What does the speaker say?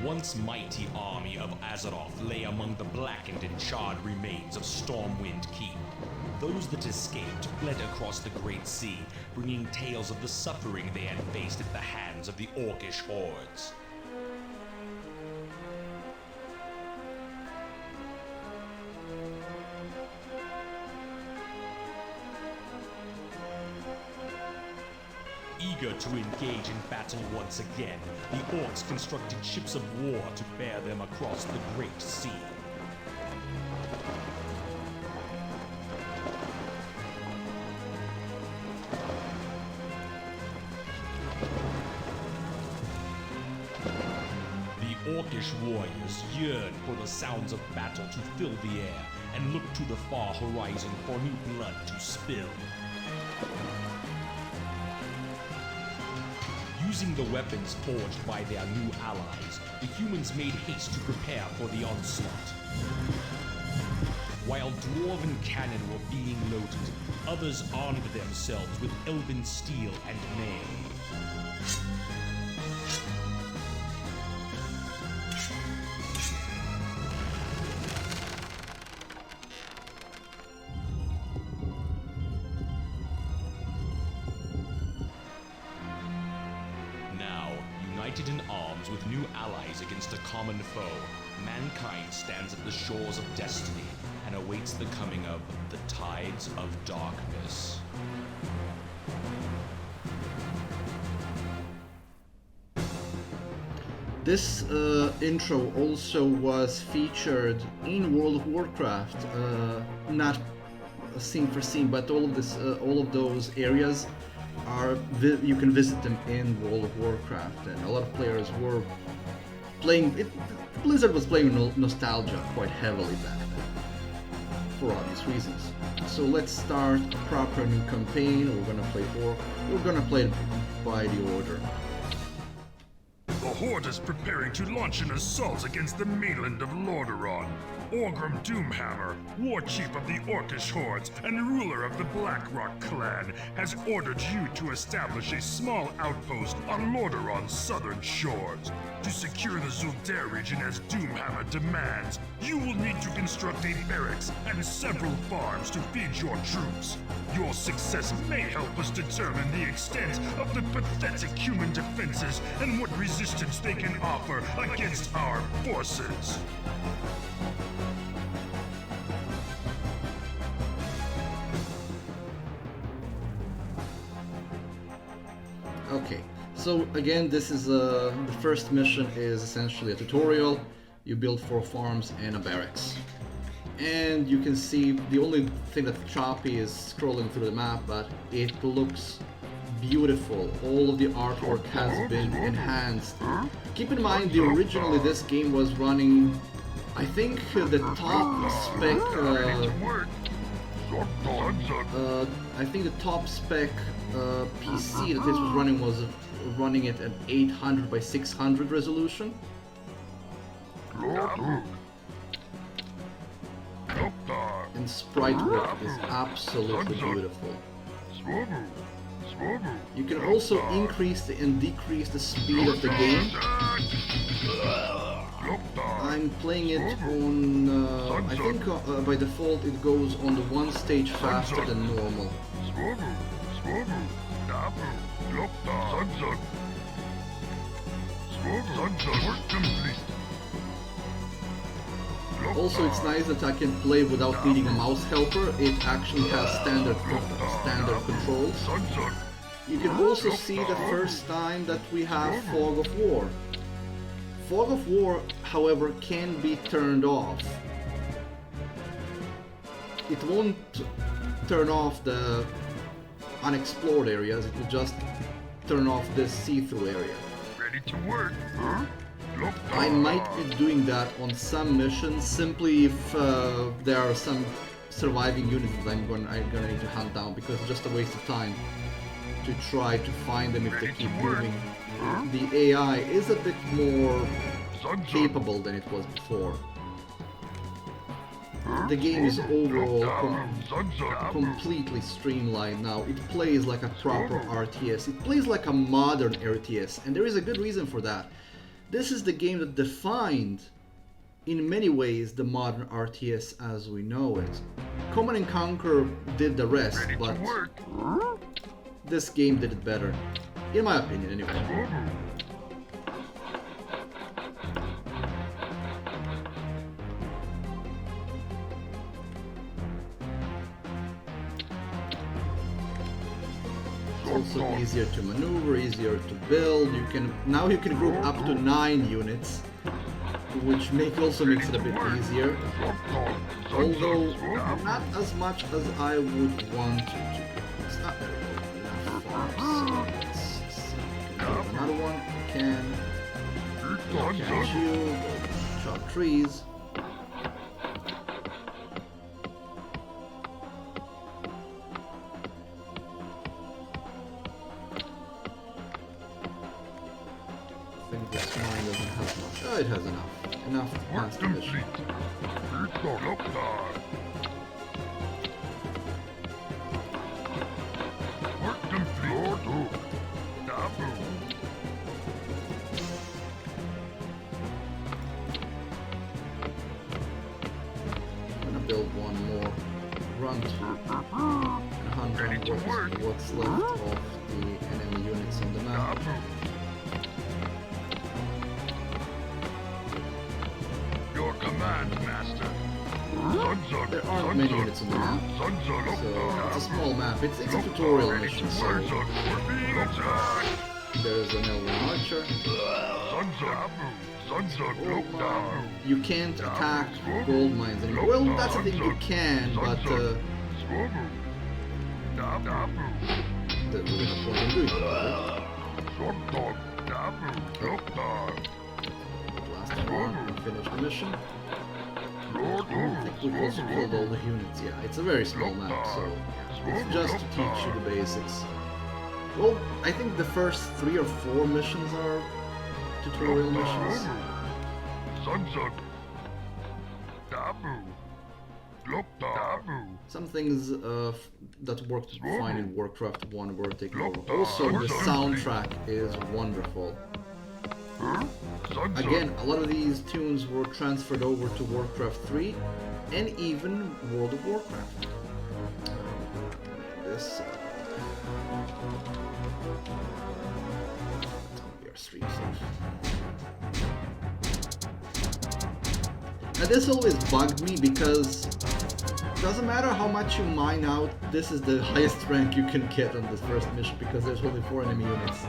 once mighty army of Azeroth lay among the blackened and charred remains of Stormwind Keep. Those that escaped fled across the Great Sea, bringing tales of the suffering they had faced at the hands of the Orcish hordes. Eager to engage in battle once again, the Orcs constructed ships of war to bear them across the Great Sea. The Orcish warriors yearned for the sounds of battle to fill the air and looked to the far horizon for new blood to spill. Using the weapons forged by their new allies, the humans made haste to prepare for the onslaught. While dwarven cannon were being loaded, others armed themselves with elven steel and mail. United in arms with new allies against a common foe, mankind stands at the shores of destiny and awaits the coming of the Tides of Darkness. This intro also was featured in World of Warcraft, not scene for scene, but all of those areas you can visit them in World of Warcraft, and a lot of players were playing it. Blizzard was playing nostalgia quite heavily back then, for obvious reasons. So let's start a proper new campaign. We're gonna play it by the order. The Horde is preparing to launch an assault against the mainland of Lordaeron. Orgrim Doomhammer, war chief of the Orcish hordes and ruler of the Blackrock clan, has ordered you to establish a small outpost on Lordaeron's southern shores. To secure the Zul'Dare region as Doomhammer demands, you will need to construct a barracks and several farms to feed your troops. Your success may help us determine the extent of the pathetic human defenses and what resistance they can offer against our forces. Okay, so again, this is the first mission is essentially a tutorial. You build 4 farms and a barracks. And you can see the only thing that's choppy is scrolling through the map, but it looks beautiful. All of the artwork has been enhanced. Keep in mind, originally this game was running, I think the top spec PC that this was running it at 800 by 600 resolution. And sprite work is absolutely beautiful. You can also increase and decrease the speed of the game. I'm playing it on, I think by default it goes on the 1 stage faster than normal. Also, it's nice that I can play without needing a mouse helper. It actually has standard controls. You can also see the first time that we have Fog of War. Fog of War, however, can be turned off. It won't turn off the unexplored areas, it will just turn off this see-through area. Ready to work, huh? I might be doing that on some missions, simply if there are some surviving units that I'm gonna need to hunt down, because it's just a waste of time to try to find them if they keep moving. The AI is a bit more capable than it was before. The game is overall completely streamlined now. It plays like a proper RTS. It plays like a modern RTS, and there is a good reason for that. This is the game that defined, in many ways, the modern RTS as we know it. Command & Conquer did the rest, Ready but to work. this game did it better. In my opinion, anyway. Also easier to maneuver, easier to build. Now you can group up to 9 units, which also makes it a bit easier. Although not as much as I would want to. It's not very good enough farms, so let's see. Another one can catch you, chop trees. I think this mine doesn't have much. Oh, it has enough. Enough to pass the mission. Work complete. I'm gonna build one more run and hunt on what's left of the enemy units on the map. Your command, master. There aren't many units on the map, so it's a small map. It's a tutorial mission, so there's an Elven archer. You can't attack gold mines anymore. Well, that's a thing you can, but there's really no point in doing that. Last one, and finish the mission. I think we've also killed all the units. Yeah, it's a very small map, so it's just to teach you the basics. Well, I think the first 3 or 4 missions are tutorial missions. Some things that worked fine in Warcraft 1 were taken over. Also, the soundtrack is wonderful. Again, a lot of these tunes were transferred over to Warcraft 3 and even World of Warcraft. This we are stream safe. And this always bugged me because it doesn't matter how much you mine out, this is the highest rank you can get on this first mission because there's only 4 enemy units.